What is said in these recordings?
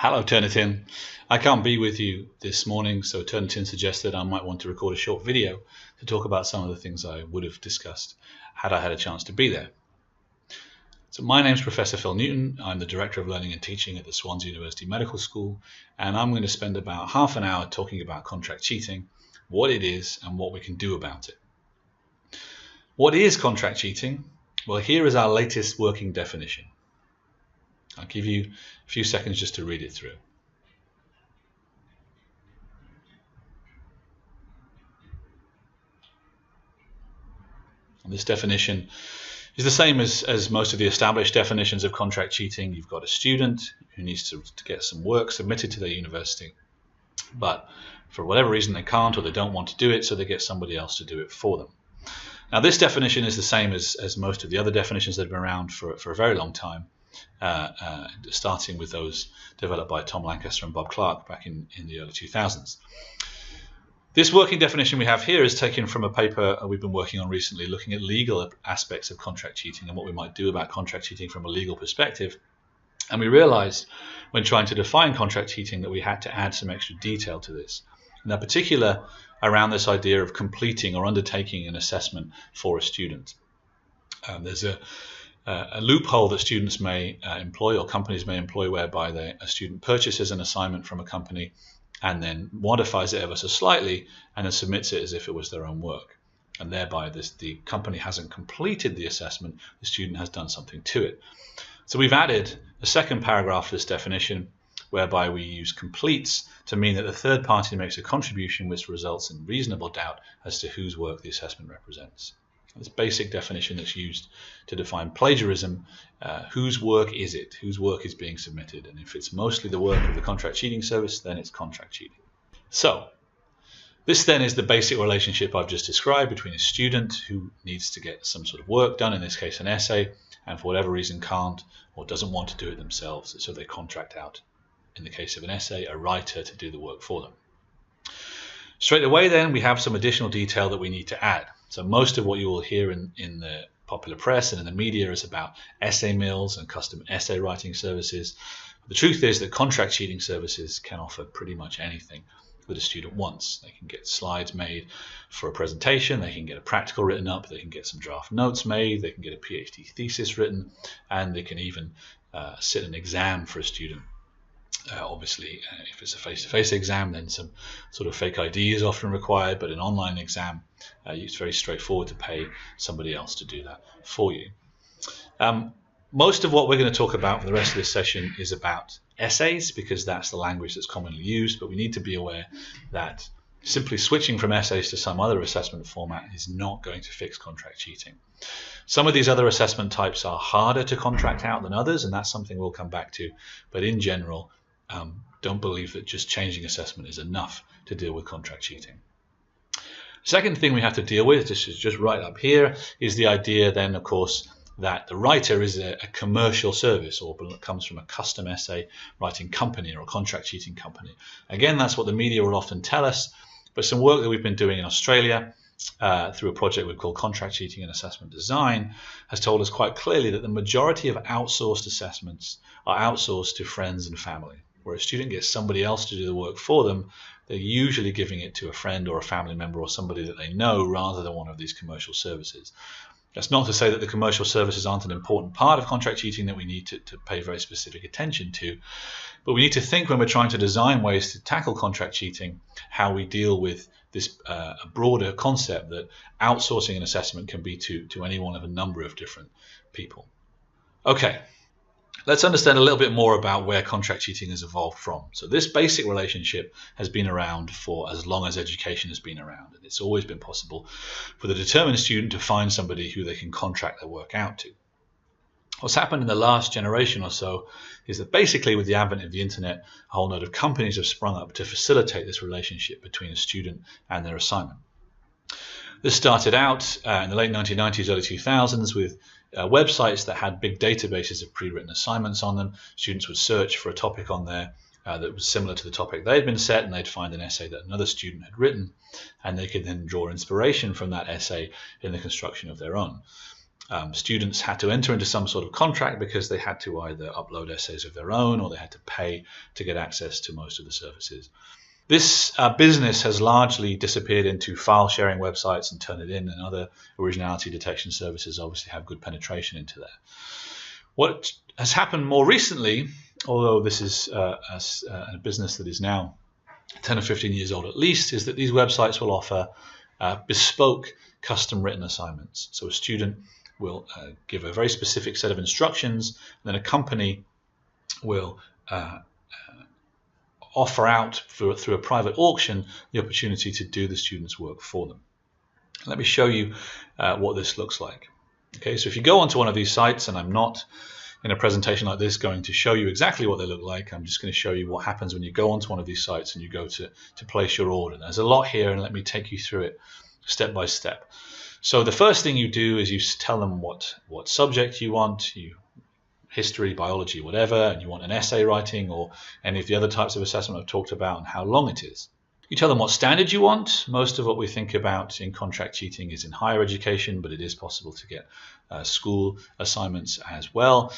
Hello Turnitin. I can't be with you this morning, so Turnitin suggested I might want to record a short video to talk about some of the things I would have discussed had I had a chance to be there. So my name's Professor Phil Newton. I'm the Director of Learning and Teaching at the Swansea University Medical School, and I'm going to spend about half an hour talking about contract cheating, what it is and what we can do about it. What is contract cheating? Well, here is our latest working definition. I'll give you a few seconds just to read it through. And this definition is the same as most of the established definitions of contract cheating. You've got a student who needs to get some work submitted to their university, but for whatever reason they can't or they don't want to do it, so they get somebody else to do it for them. Now this definition is the same as most of the other definitions that have been around for a very long time. Starting with those developed by Tom Lancaster and Bob Clark back in the early 2000s. This working definition we have here is taken from a paper we've been working on recently, looking at legal aspects of contract cheating and what we might do about contract cheating from a legal perspective. And we realized when trying to define contract cheating that we had to add some extra detail to this. In particular, around this idea of completing or undertaking an assessment for a student. There's a loophole that students may employ or companies may employ whereby a student purchases an assignment from a company and then modifies it ever so slightly and then submits it as if it was their own work. And thereby the company hasn't completed the assessment, the student has done something to it. So we've added a second paragraph to this definition whereby we use completes to mean that the third party makes a contribution which results in reasonable doubt as to whose work the assessment represents. This basic definition that's used to define plagiarism. Whose work is it? Whose work is being submitted? And if it's mostly the work of the contract cheating service, then it's contract cheating. So this then is the basic relationship I've just described between a student who needs to get some sort of work done, in this case an essay, and for whatever reason can't or doesn't want to do it themselves, so they contract out, in the case of an essay, a writer to do the work for them. Straight away then we have some additional detail that we need to add. So most of what you will hear in the popular press and in the media is about essay mills and custom essay writing services. The truth is that contract cheating services can offer pretty much anything that a student wants. They can get slides made for a presentation, they can get a practical written up, they can get some draft notes made, they can get a PhD thesis written, and they can even sit an exam for a student. Obviously, if it's a face-to-face exam, then some sort of fake ID is often required, but an online exam, it's very straightforward to pay somebody else to do that for you. Most of what we're going to talk about for the rest of this session is about essays, because that's the language that's commonly used, but we need to be aware that simply switching from essays to some other assessment format is not going to fix contract cheating. Some of these other assessment types are harder to contract out than others, and that's something we'll come back to, but in general, don't believe that just changing assessment is enough to deal with contract cheating. Second thing we have to deal with, this is just right up here, is the idea then, of course, that the writer is a commercial service or comes from a custom essay writing company or a contract cheating company. Again, that's what the media will often tell us, but some work that we've been doing in Australia through a project we've called Contract Cheating and Assessment Design has told us quite clearly that the majority of outsourced assessments are outsourced to friends and family. Where a student gets somebody else to do the work for them, they're usually giving it to a friend or a family member or somebody that they know rather than one of these commercial services. That's not to say that the commercial services aren't an important part of contract cheating that we need to pay very specific attention to, but we need to think when we're trying to design ways to tackle contract cheating, how we deal with this broader concept that outsourcing an assessment can be to any one of a number of different people. Okay. Let's understand a little bit more about where contract cheating has evolved from. So this basic relationship has been around for as long as education has been around. And it's always been possible for the determined student to find somebody who they can contract their work out to. What's happened in the last generation or so is that basically with the advent of the internet, a whole load of companies have sprung up to facilitate this relationship between a student and their assignment. This started out in the late 1990s, early 2000s with websites that had big databases of pre-written assignments on them. Students would search for a topic on there that was similar to the topic they had been set, and they'd find an essay that another student had written, and they could then draw inspiration from that essay in the construction of their own. Students had to enter into some sort of contract because they had to either upload essays of their own or they had to pay to get access to most of the services. This business has largely disappeared into file sharing websites, and Turnitin and other originality detection services obviously have good penetration into there. What has happened more recently, although this is a business that is now 10 or 15 years old at least, is that these websites will offer bespoke custom written assignments. So a student will give a very specific set of instructions, and then a company will offer out through a private auction the opportunity to do the student's work for them. Let me show you what this looks like. Okay, so if you go onto one of these sites, and I'm not in a presentation like this going to show you exactly what they look like, I'm just going to show you what happens when you go onto one of these sites and you go to place your order. There's a lot here, and let me take you through it step by step. So the first thing you do is you tell them what subject you want, history, biology, whatever, and you want an essay writing or any of the other types of assessment I've talked about and how long it is. You tell them what standard you want. Most of what we think about in contract cheating is in higher education, but it is possible to get school assignments as well.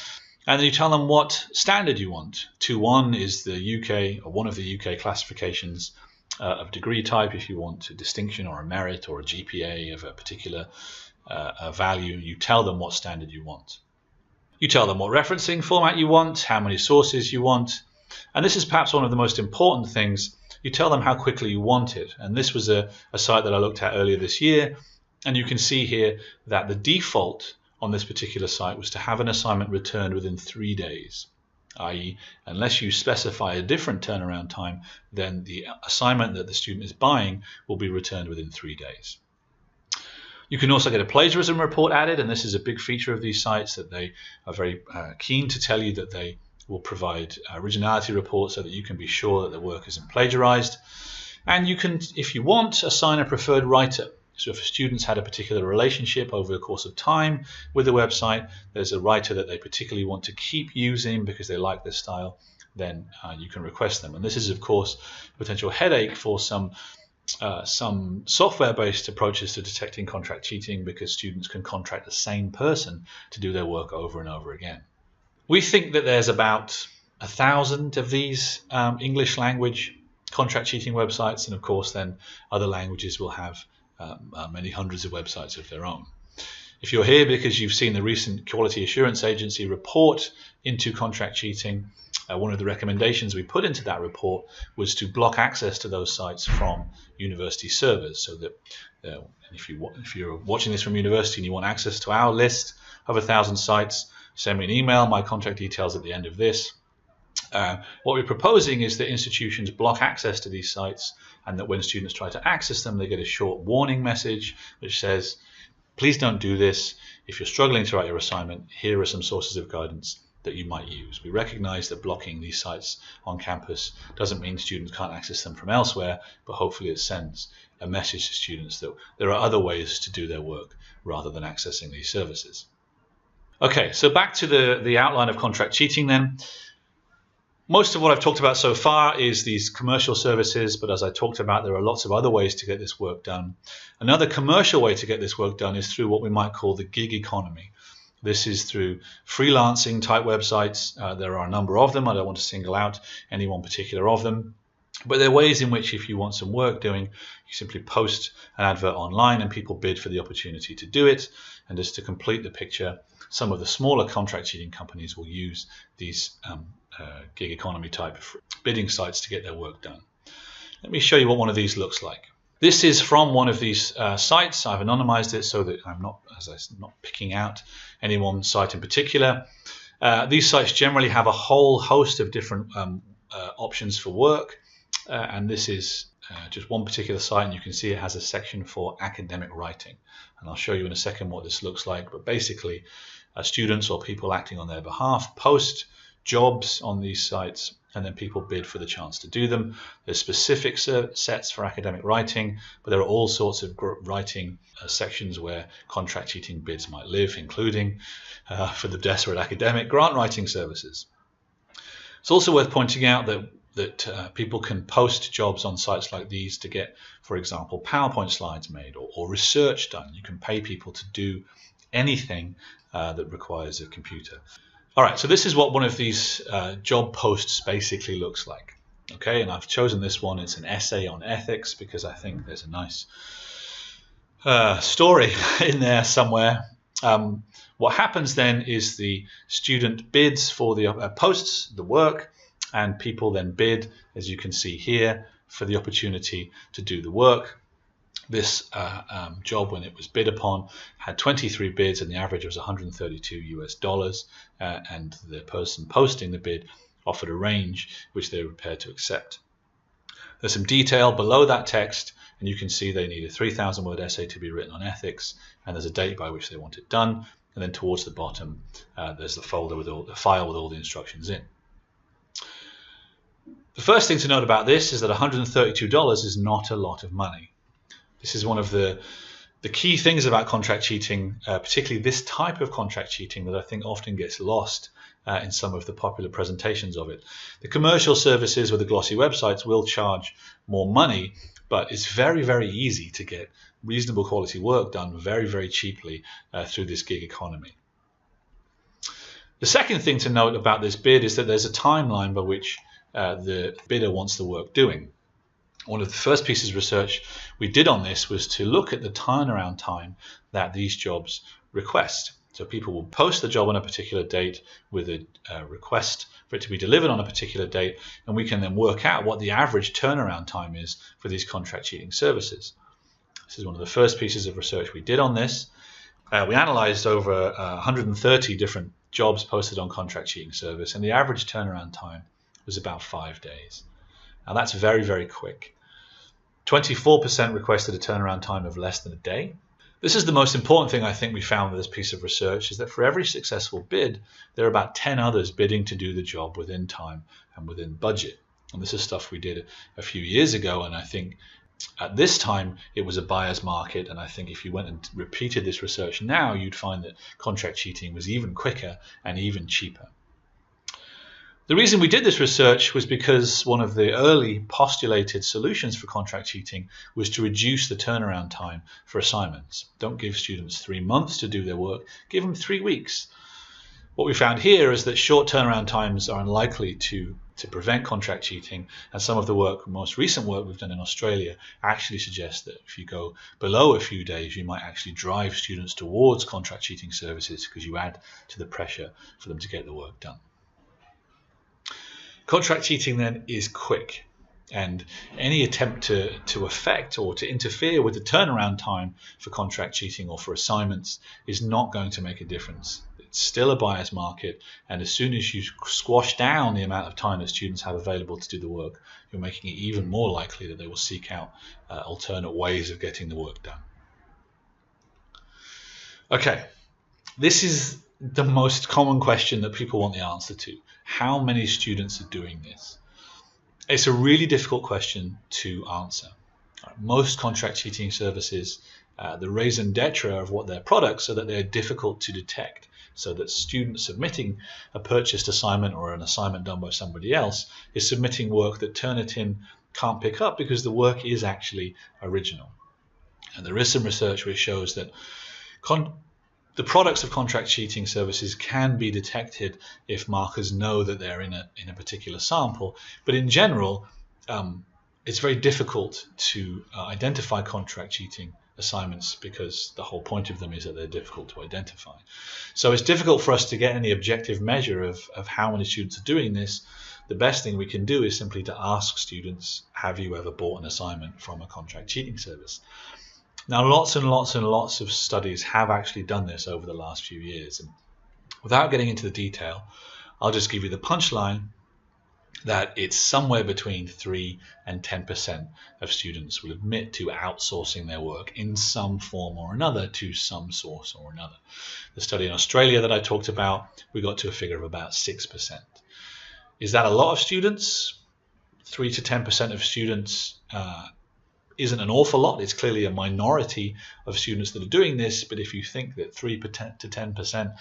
And then you tell them what standard you want. 2-1 is the UK, or one of the UK classifications of degree type. If you want a distinction or a merit or a GPA of a particular value, you tell them what standard you want. You tell them what referencing format you want, how many sources you want, and this is perhaps one of the most important things. You tell them how quickly you want it. And this was a site that I looked at earlier this year, and you can see here that the default on this particular site was to have an assignment returned within 3 days, i.e. unless you specify a different turnaround time, then the assignment that the student is buying will be returned within 3 days. You can also get a plagiarism report added, and this is a big feature of these sites, that they are very keen to tell you that they will provide originality reports so that you can be sure that the work isn't plagiarized. And you can, if you want, assign a preferred writer. So if a student's had a particular relationship over the course of time with the website, there's a writer that they particularly want to keep using because they like their style, then you can request them. And this is, of course, a potential headache for some software-based approaches to detecting contract cheating, because students can contract the same person to do their work over and over again. We think that there's about 1,000 of these English language contract cheating websites, and of course then other languages will have many hundreds of websites of their own. If you're here because you've seen the recent Quality Assurance Agency report into contract cheating, one of the recommendations we put into that report was to block access to those sites from university servers, so that if you're watching this from university and you want access to our list of 1,000 sites, send me an email. My contact details at the end of this. What we're proposing is that institutions block access to these sites, and that when students try to access them, they get a short warning message which says, please don't do this. If you're struggling to write your assignment, here are some sources of guidance that you might use. We recognize that blocking these sites on campus doesn't mean students can't access them from elsewhere, but hopefully it sends a message to students that there are other ways to do their work rather than accessing these services. Okay, so back to the outline of contract cheating then. Most of what I've talked about so far is these commercial services, but as I talked about, there are lots of other ways to get this work done. Another commercial way to get this work done is through what we might call the gig economy. This is through freelancing type websites. There are a number of them. I don't want to single out any one particular of them. But there are ways in which, if you want some work doing, you simply post an advert online and people bid for the opportunity to do it. And just to complete the picture, some of the smaller contract cheating companies will use these gig economy type of bidding sites to get their work done. Let me show you what one of these looks like. This is from one of these sites. I've anonymized it so that I'm not picking out any one site in particular. These sites generally have a whole host of different options for work, and this is just one particular site, and you can see it has a section for academic writing. And I'll show you in a second what this looks like. But basically, students or people acting on their behalf post jobs on these sites, and then people bid for the chance to do them. There's specific sets for academic writing, but there are all sorts of writing sections where contract cheating bids might live, including for the desperate academic grant writing services. It's also worth pointing out that people can post jobs on sites like these to get, for example, PowerPoint slides made or research done. You can pay people to do anything that requires a computer. All right, so this is what one of these job posts basically looks like. Okay, and I've chosen this one. It's an essay on ethics because I think there's a nice story in there somewhere. What happens then is the student bids for the posts, the work, and people then bid, as you can see here, for the opportunity to do the work. This job, when it was bid upon, had 23 bids, and the average was $132 and the person posting the bid offered a range which they were prepared to accept. There's some detail below that text, and you can see they need a 3,000-word essay to be written on ethics, and there's a date by which they want it done. And then towards the bottom, there's the folder with the file with all the instructions in. The first thing to note about this is that $132 is not a lot of money. This is one of the key things about contract cheating, particularly this type of contract cheating, that I think often gets lost in some of the popular presentations of it. The commercial services with the glossy websites will charge more money, but it's very, very easy to get reasonable quality work done very, very cheaply through this gig economy. The second thing to note about this bid is that there's a timeline by which the bidder wants the work doing. One of the first pieces of research we did on this was to look at the turnaround time that these jobs request. So people will post the job on a particular date with a request for it to be delivered on a particular date, and we can then work out what the average turnaround time is for these contract cheating services. This is one of the first pieces of research we did on this. We analyzed over 130 different jobs posted on contract cheating service, and the average turnaround time was about 5 days. Now that's very, very quick. 24% requested a turnaround time of less than a day. This is the most important thing I think we found with this piece of research, is that for every successful bid, there are about 10 others bidding to do the job within time and within budget. And this is stuff we did a few years ago, and I think at this time it was a buyer's market, and I think if you went and repeated this research now, you'd find that contract cheating was even quicker and even cheaper. The reason we did this research was because one of the early postulated solutions for contract cheating was to reduce the turnaround time for assignments. Don't give students 3 months to do their work, give them 3 weeks. What we found here is that short turnaround times are unlikely to prevent contract cheating, and some of the work, most recent work we've done in Australia, actually suggests that if you go below a few days, you might actually drive students towards contract cheating services because you add to the pressure for them to get the work done. Contract cheating then is quick, and any attempt to affect or to interfere with the turnaround time for contract cheating or for assignments is not going to make a difference. It's still a buyer's market, and as soon as you squash down the amount of time that students have available to do the work, you're making it even more likely that they will seek out alternate ways of getting the work done. Okay, this is the most common question that people want the answer to. How many students are doing this? It's a really difficult question to answer. Most contract cheating services, the raison d'etre of what their products are that they're difficult to detect, so that students submitting a purchased assignment or an assignment done by somebody else is submitting work that Turnitin can't pick up because the work is actually original. And there is some research which shows that the products of contract cheating services can be detected if markers know that they're in a particular sample, but in general it's very difficult to identify contract cheating assignments because the whole point of them is that they're difficult to identify. So it's difficult for us to get any objective measure of how many students are doing this. The best thing we can do is simply to ask students, have you ever bought an assignment from a contract cheating service? Now, lots and lots and lots of studies have actually done this over the last few years. And without getting into the detail, I'll just give you the punchline that it's somewhere between 3 and 10% of students will admit to outsourcing their work in some form or another to some source or another. The study in Australia that I talked about, we got to a figure of about 6%. Is that a lot of students? 3 to 10% of students isn't an awful lot. It's clearly a minority of students that are doing this, but if you think that 3 to 10%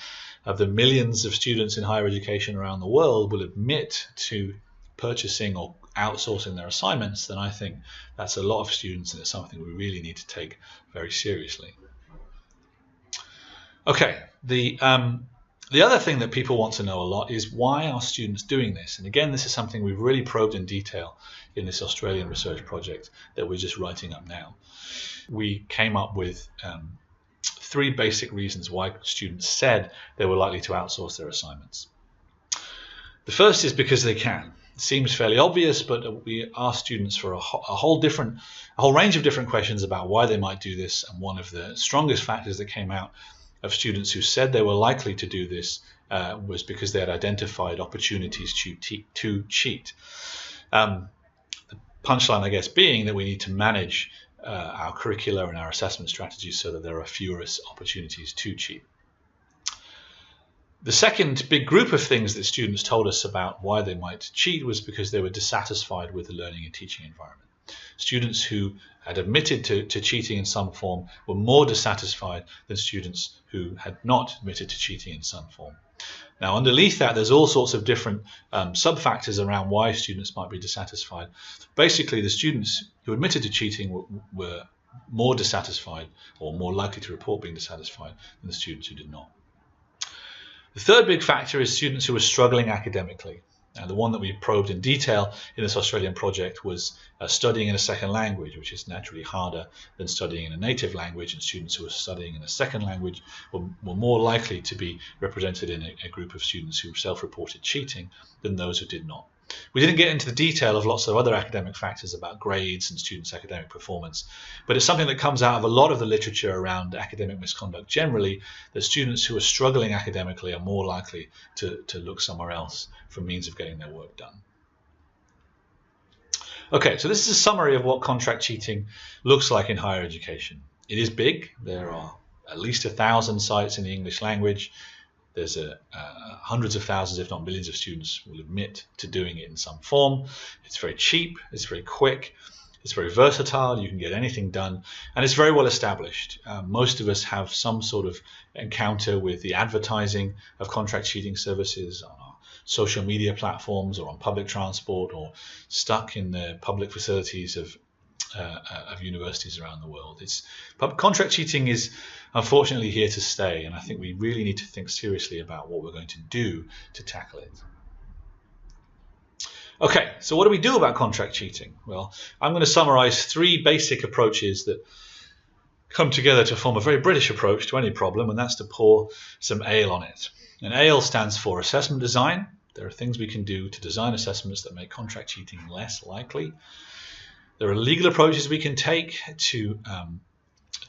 of the millions of students in higher education around the world will admit to purchasing or outsourcing their assignments, then I think that's a lot of students, and it's something we really need to take very seriously. Okay, the other thing that people want to know a lot is why are students doing this? And again, this is something we've really probed in detail in this Australian research project that we're just writing up now. We came up with 3 basic reasons why students said they were likely to outsource their assignments. The first is because they can. It seems fairly obvious, but we asked students for a whole range of different questions about why they might do this, and one of the strongest factors that came out of students who said they were likely to do this was because they had identified opportunities to cheat. The punchline, I guess, being that we need to manage our curricula and our assessment strategies so that there are fewer opportunities to cheat. The second big group of things that students told us about why they might cheat was because they were dissatisfied with the learning and teaching environment. Students who had admitted to cheating in some form were more dissatisfied than students who had not admitted to cheating in some form. Now, underneath that, there's all sorts of different sub-factors around why students might be dissatisfied. Basically, the students who admitted to cheating were more dissatisfied, or more likely to report being dissatisfied, than the students who did not. The third big factor is students who were struggling academically. And the one that we probed in detail in this Australian project was studying in a second language, which is naturally harder than studying in a native language, and students who were studying in a second language were more likely to be represented in a group of students who self-reported cheating than those who did not. We didn't get into the detail of lots of other academic factors about grades and students' academic performance, but it's something that comes out of a lot of the literature around academic misconduct generally, that students who are struggling academically are more likely to look somewhere else for means of getting their work done. Okay, so this is a summary of what contract cheating looks like in higher education. It is big. There are at least 1,000 sites in the English language. There's hundreds of thousands, if not millions, of students will admit to doing it in some form. It's very cheap, it's very quick, it's very versatile, you can get anything done, and it's very well established. Most of us have some sort of encounter with the advertising of contract cheating services on our social media platforms or on public transport or stuck in the public facilities of universities around the world. Contract cheating is unfortunately here to stay, and I think we really need to think seriously about what we're going to do to tackle it. Okay, so what do we do about contract cheating? Well, I'm going to summarize 3 basic approaches that come together to form a very British approach to any problem, and that's to pour some ale on it. And ale stands for assessment design. There are things we can do to design assessments that make contract cheating less likely. There are legal approaches we can take to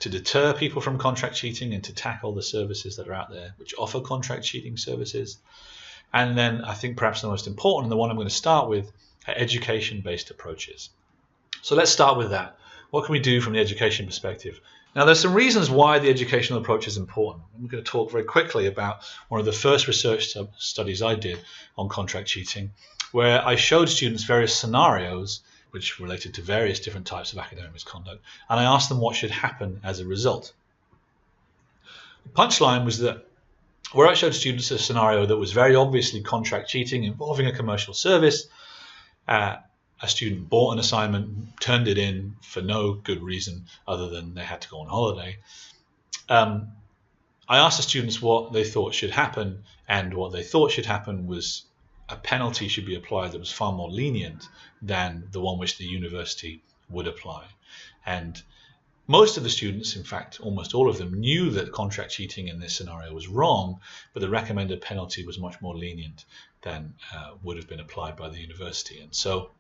deter people from contract cheating and to tackle the services that are out there which offer contract cheating services. And then I think perhaps the most important, and the one I'm going to start with, are education-based approaches. So let's start with that. What can we do from the education perspective? Now, there's some reasons why the educational approach is important. I'm going to talk very quickly about one of the first research studies I did on contract cheating, where I showed students various scenarios which related to various different types of academic misconduct, and I asked them what should happen as a result. The punchline was that where I showed students a scenario that was very obviously contract cheating involving a commercial service, a student bought an assignment, turned it in for no good reason other than they had to go on holiday. I asked the students what they thought should happen, and what they thought should happen was a penalty should be applied that was far more lenient than the one which the university would apply. And most of the students, in fact, almost all of them, knew that contract cheating in this scenario was wrong, but the recommended penalty was much more lenient than would have been applied by the university. And so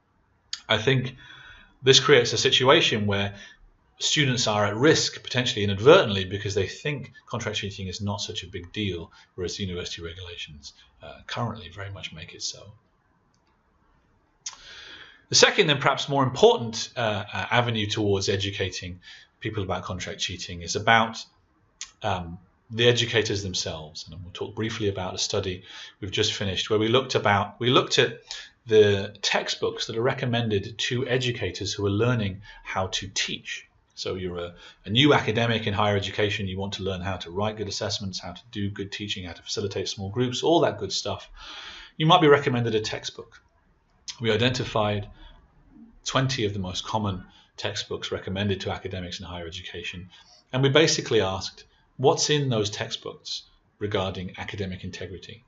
I think this creates a situation where students are at risk, potentially inadvertently, because they think contract cheating is not such a big deal, whereas the university regulations currently very much make it so. The second, and perhaps more important avenue towards educating people about contract cheating is about the educators themselves. And we'll talk briefly about a study we've just finished where we looked at the textbooks that are recommended to educators who are learning how to teach. So you're a new academic in higher education, you want to learn how to write good assessments, how to do good teaching, how to facilitate small groups, all that good stuff. You might be recommended a textbook. We identified 20 of the most common textbooks recommended to academics in higher education, and we basically asked what's in those textbooks regarding academic integrity.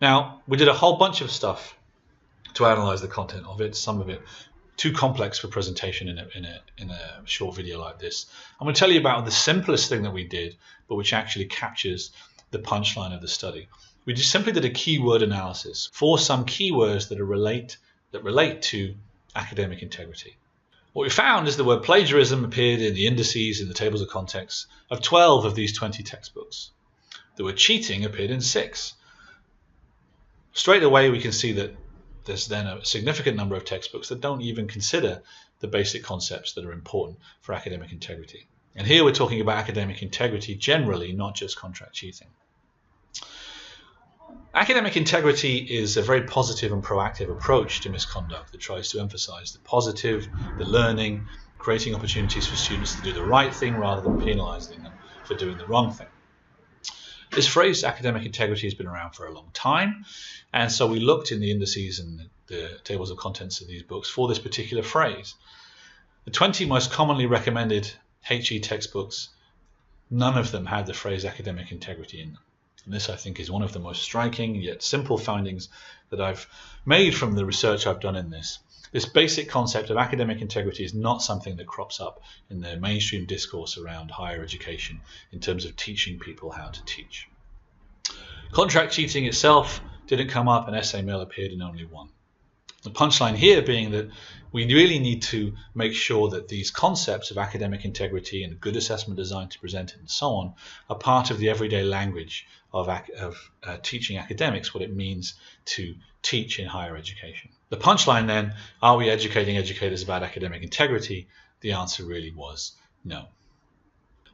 Now, we did a whole bunch of stuff to analyze the content of it, some of it too complex for presentation in a short video like this. I'm going to tell you about the simplest thing that we did, but which actually captures the punchline of the study. We just simply did a keyword analysis for some keywords that relate to academic integrity. What we found is the word plagiarism appeared in the indices in the tables of contents of 12 of these 20 textbooks. The word cheating appeared in 6. Straight away we can see that there's then a significant number of textbooks that don't even consider the basic concepts that are important for academic integrity. And here we're talking about academic integrity generally, not just contract cheating. Academic integrity is a very positive and proactive approach to misconduct that tries to emphasize the positive, the learning, creating opportunities for students to do the right thing rather than penalizing them for doing the wrong thing. This phrase, academic integrity, has been around for a long time, and so we looked in the indices and the tables of contents of these books for this particular phrase. The 20 most commonly recommended HE textbooks, none of them had the phrase academic integrity in them. And this, I think, is one of the most striking yet simple findings that I've made from the research I've done in this. This basic concept of academic integrity is not something that crops up in the mainstream discourse around higher education in terms of teaching people how to teach. Contract cheating itself didn't come up, and essay mail appeared in only 1. The punchline here being that we really need to make sure that these concepts of academic integrity and good assessment design to present it and so on are part of the everyday language of teaching academics, what it means to teach in higher education. The punchline then, are we educating educators about academic integrity? The answer really was no.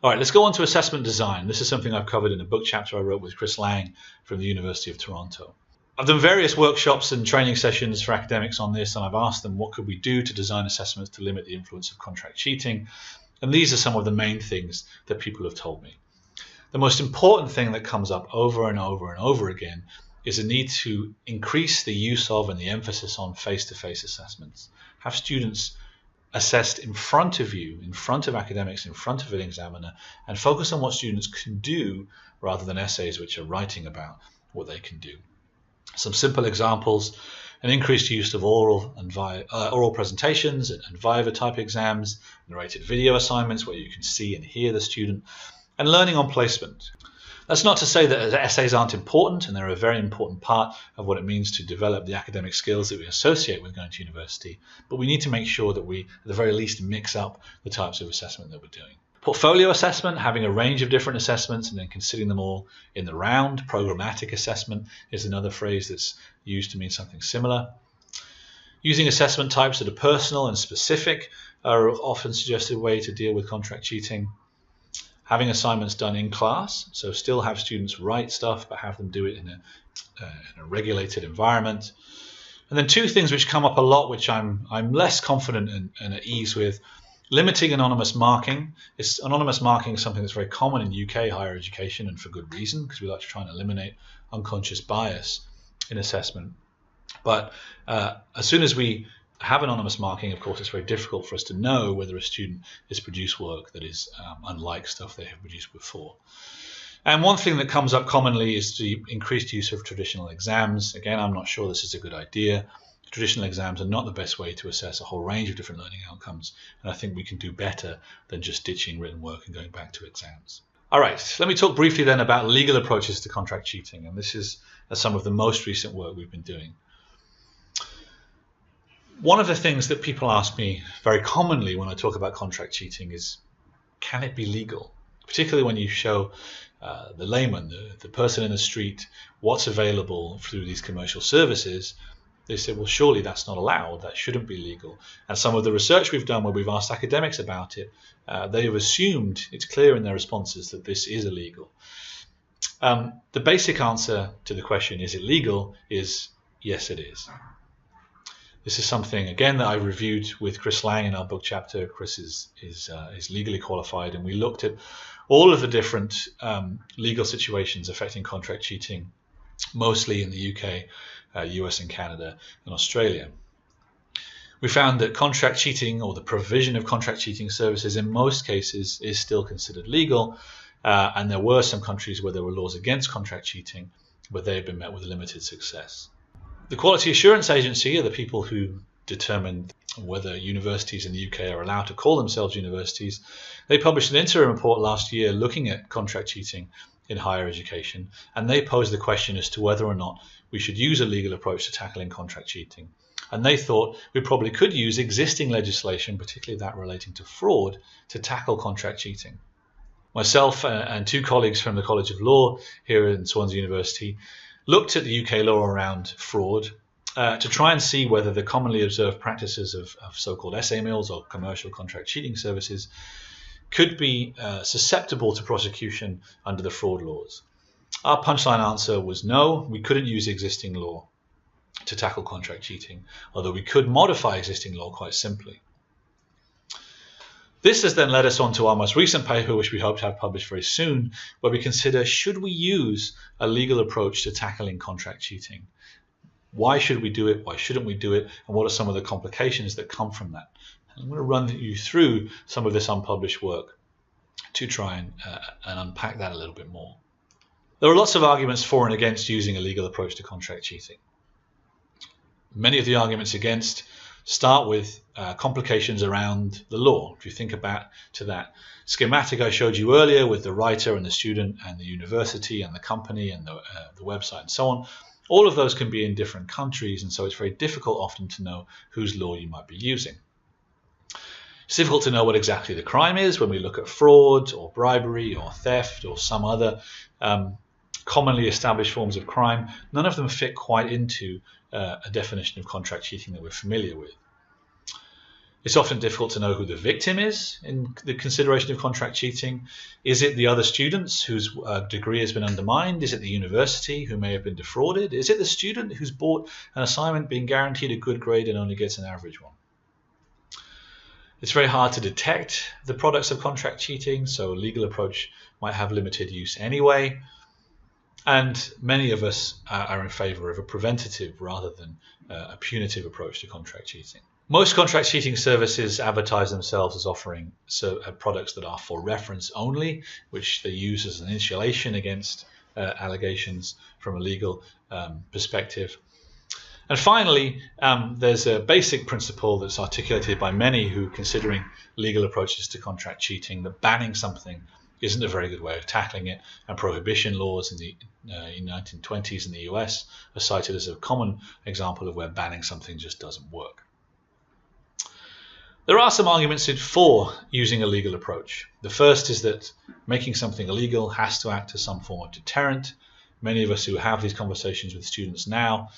All right, let's go on to assessment design. This is something I've covered in a book chapter I wrote with Chris Lang from the University of Toronto. I've done various workshops and training sessions for academics on this, and I've asked them what could we do to design assessments to limit the influence of contract cheating. And these are some of the main things that people have told me. The most important thing that comes up over and over and over again is a need to increase the use of and the emphasis on face-to-face assessments. Have students assessed in front of you, in front of academics, in front of an examiner, and focus on what students can do rather than essays which are writing about what they can do. Some simple examples: an increased use of oral presentations and Viva type exams, narrated video assignments where you can see and hear the student, and learning on placement. That's not to say that essays aren't important, and they're a very important part of what it means to develop the academic skills that we associate with going to university, but we need to make sure that we, at the very least, mix up the types of assessment that we're doing. Portfolio assessment, having a range of different assessments and then considering them all in the round. Programmatic assessment is another phrase that's used to mean something similar. Using assessment types that are personal and specific are often suggested way to deal with contract cheating. Having assignments done in class, so still have students write stuff, but have them do it in a regulated environment. And then 2 things which come up a lot, which I'm less confident and at ease with. Limiting anonymous marking. Anonymous marking is something that's very common in UK higher education, and for good reason, because we like to try and eliminate unconscious bias in assessment. But as soon as we have anonymous marking, of course, it's very difficult for us to know whether a student has produced work that is unlike stuff they have produced before. And one thing that comes up commonly is the increased use of traditional exams. Again, I'm not sure this is a good idea. Traditional exams are not the best way to assess a whole range of different learning outcomes, and I think we can do better than just ditching written work and going back to exams. All right, let me talk briefly then about legal approaches to contract cheating, and this is some of the most recent work we've been doing. One of the things that people ask me very commonly when I talk about contract cheating is, can it be legal? Particularly when you show the layman, the person in the street, what's available through these commercial services. They say, well, surely that's not allowed, that shouldn't be legal. And some of the research we've done where we've asked academics about it, they have assumed, it's clear in their responses, that this is illegal. The basic answer to the question, is it legal, is yes, it is. This is something, again, that I reviewed with Chris Lang in our book chapter. Chris is legally qualified, and we looked at all of the different legal situations affecting contract cheating, mostly in the UK, US and Canada and Australia. We found that contract cheating, or the provision of contract cheating services, in most cases is still considered legal, and there were some countries where there were laws against contract cheating, but they have been met with limited success. The Quality Assurance Agency are the people who determine whether universities in the UK are allowed to call themselves universities. They published an interim report last year looking at contract cheating in higher education, and they posed the question as to whether or not we should use a legal approach to tackling contract cheating. And they thought we probably could use existing legislation, particularly that relating to fraud, to tackle contract cheating. Myself and two colleagues from the College of Law here in Swansea University looked at the UK law around fraud to try and see whether the commonly observed practices of so-called SA mills or commercial contract cheating services could be susceptible to prosecution under the fraud laws. Our punchline answer was no, we couldn't use existing law to tackle contract cheating, although we could modify existing law quite simply. This has then led us on to our most recent paper, which we hope to have published very soon, where we consider, should we use a legal approach to tackling contract cheating? Why should we do it? Why shouldn't we do it? And what are some of the complications that come from that? And I'm going to run you through some of this unpublished work to try and unpack that a little bit more. There are lots of arguments for and against using a legal approach to contract cheating. Many of the arguments against start with complications around the law. If you think about to that schematic I showed you earlier with the writer and the student and the university and the company and the website and so on, all of those can be in different countries, and so it's very difficult often to know whose law you might be using. It's difficult to know what exactly the crime is when we look at fraud or bribery or theft or some other commonly established forms of crime. None of them fit quite into a definition of contract cheating that we're familiar with. It's often difficult to know who the victim is in the consideration of contract cheating. Is it the other students whose degree has been undermined? Is it the university who may have been defrauded? Is it the student who's bought an assignment being guaranteed a good grade and only gets an average one? It's very hard to detect the products of contract cheating, so a legal approach might have limited use anyway. And many of us are in favour of a preventative rather than a punitive approach to contract cheating. Most contract cheating services advertise themselves as offering products that are for reference only, which they use as an insulation against allegations from a legal perspective. And finally, there's a basic principle that's articulated by many who are considering legal approaches to contract cheating, that banning something isn't a very good way of tackling it, and prohibition laws in the 1920s in the US are cited as a common example of where banning something just doesn't work. There are some arguments for using a legal approach. The first is that making something illegal has to act as some form of deterrent. Many of us who have these conversations with students now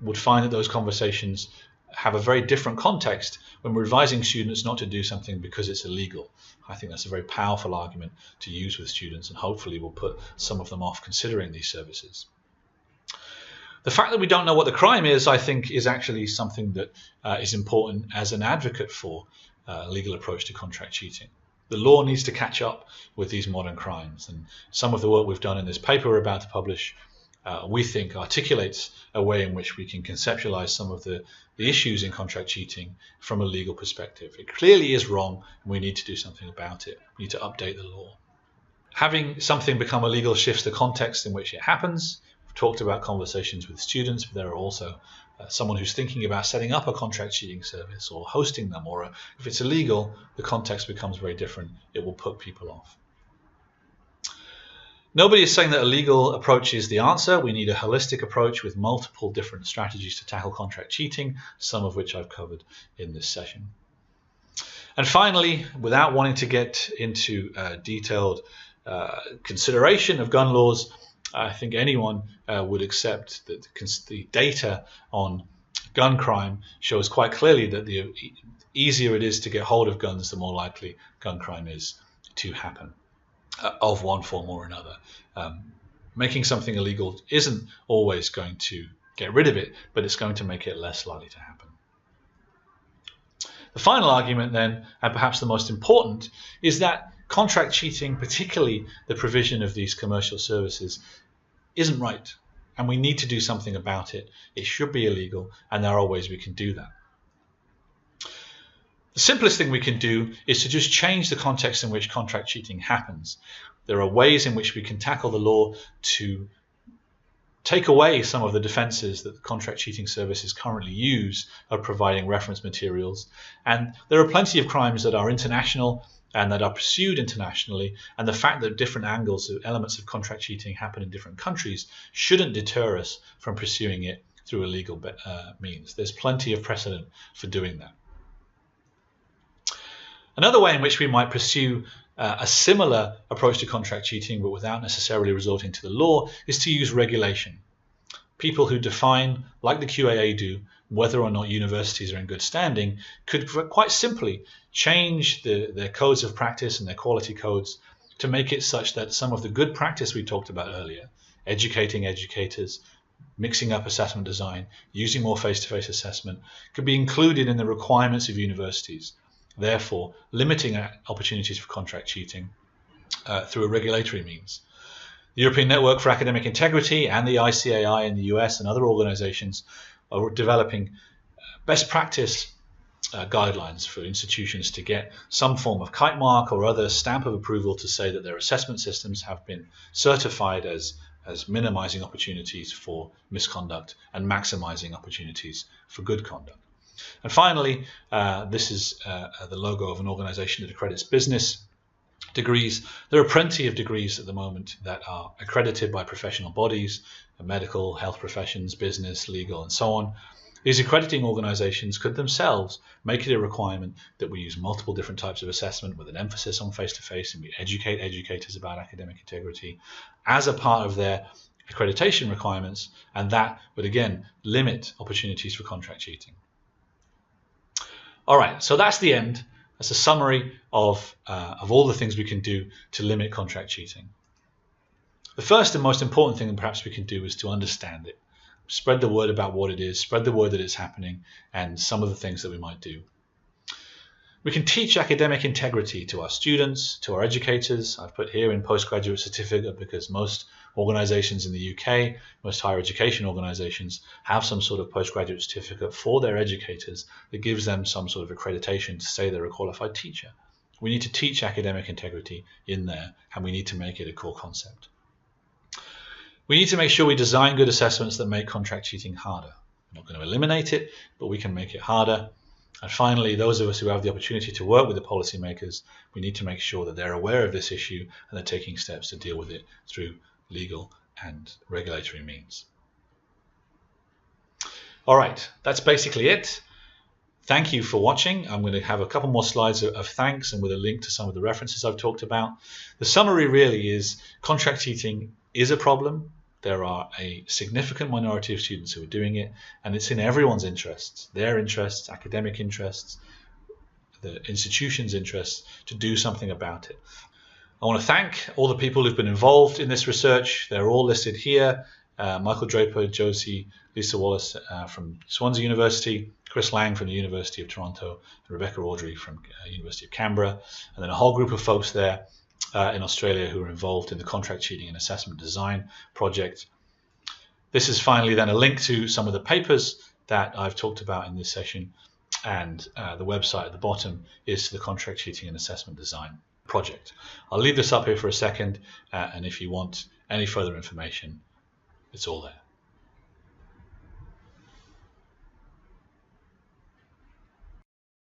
would find that those conversations have a very different context when we're advising students not to do something because it's illegal. I think that's a very powerful argument to use with students, and hopefully will put some of them off considering these services. The fact that we don't know what the crime is, I think, is actually something that is important as an advocate for a legal approach to contract cheating. The law needs to catch up with these modern crimes, and some of the work we've done in this paper we're about to publish we think articulates a way in which we can conceptualize some of the issues in contract cheating from a legal perspective. It clearly is wrong, and we need to do something about it. We need to update the law. Having something become illegal shifts the context in which it happens. We've talked about conversations with students, but there are also someone who's thinking about setting up a contract cheating service or hosting them, or if it's illegal, the context becomes very different. It will put people off. Nobody is saying that a legal approach is the answer. We need a holistic approach with multiple different strategies to tackle contract cheating, some of which I've covered in this session. And finally, without wanting to get into detailed consideration of gun laws, I think anyone would accept that the data on gun crime shows quite clearly that the easier it is to get hold of guns, the more likely gun crime is to happen. Of one form or another. Making something illegal isn't always going to get rid of it, but it's going to make it less likely to happen. The final argument then, and perhaps the most important, is that contract cheating, particularly the provision of these commercial services, isn't right, and we need to do something about it. It should be illegal, and there are ways we can do that. The simplest thing we can do is to just change the context in which contract cheating happens. There are ways in which we can tackle the law to take away some of the defenses that the contract cheating services currently use of providing reference materials. And there are plenty of crimes that are international and that are pursued internationally, and the fact that different angles, elements of contract cheating happen in different countries shouldn't deter us from pursuing it through illegal means. There's plenty of precedent for doing that. Another way in which we might pursue a similar approach to contract cheating, but without necessarily resorting to the law, is to use regulation. People who define, like the QAA do, whether or not universities are in good standing, could quite simply change their codes of practice and their quality codes to make it such that some of the good practice we talked about earlier, educating educators, mixing up assessment design, using more face-to-face assessment, could be included in the requirements of universities, therefore limiting opportunities for contract cheating through a regulatory means. The European Network for Academic Integrity and the ICAI in the US and other organizations are developing best practice guidelines for institutions to get some form of kite mark or other stamp of approval to say that their assessment systems have been certified as minimizing opportunities for misconduct and maximizing opportunities for good conduct. And finally, this is the logo of an organization that accredits business degrees. There are plenty of degrees at the moment that are accredited by professional bodies, medical, health professions, business, legal, and so on. These accrediting organizations could themselves make it a requirement that we use multiple different types of assessment with an emphasis on face-to-face, and we educate educators about academic integrity as a part of their accreditation requirements, and that would again limit opportunities for contract cheating. All right, so that's the end. That's a summary of all the things we can do to limit contract cheating. The first and most important thing that perhaps we can do is to understand it. Spread the word about what it is, spread the word that it's happening, and some of the things that we might do. We can teach academic integrity to our students, to our educators. I've put here in postgraduate certificate because most organizations in the UK, most higher education organizations, have some sort of postgraduate certificate for their educators that gives them some sort of accreditation to say they're a qualified teacher. We need to teach academic integrity in there, and we need to make it a core concept. We need to make sure we design good assessments that make contract cheating harder. We're not going to eliminate it, but we can make it harder. And finally, those of us who have the opportunity to work with the policymakers, we need to make sure that they're aware of this issue and they're taking steps to deal with it through legal and regulatory means. All right, that's basically it. Thank you for watching. I'm going to have a couple more slides of thanks and with a link to some of the references I've talked about. The summary really is contract cheating is a problem. There are a significant minority of students who are doing it, and it's in everyone's interests, their interests, academic interests, the institution's interests, to do something about it. I want to thank all the people who've been involved in this research. They're all listed here. Michael Draper, Josie, Lisa Wallace from Swansea University, Chris Lang from the University of Toronto, and Rebecca Audrey from University of Canberra, and then a whole group of folks there in Australia who are involved in the contract cheating and assessment design project. This is finally then a link to some of the papers that I've talked about in this session, and the website at the bottom is to the contract cheating and assessment design project. I'll leave this up here for a second, and if you want any further information, it's all there.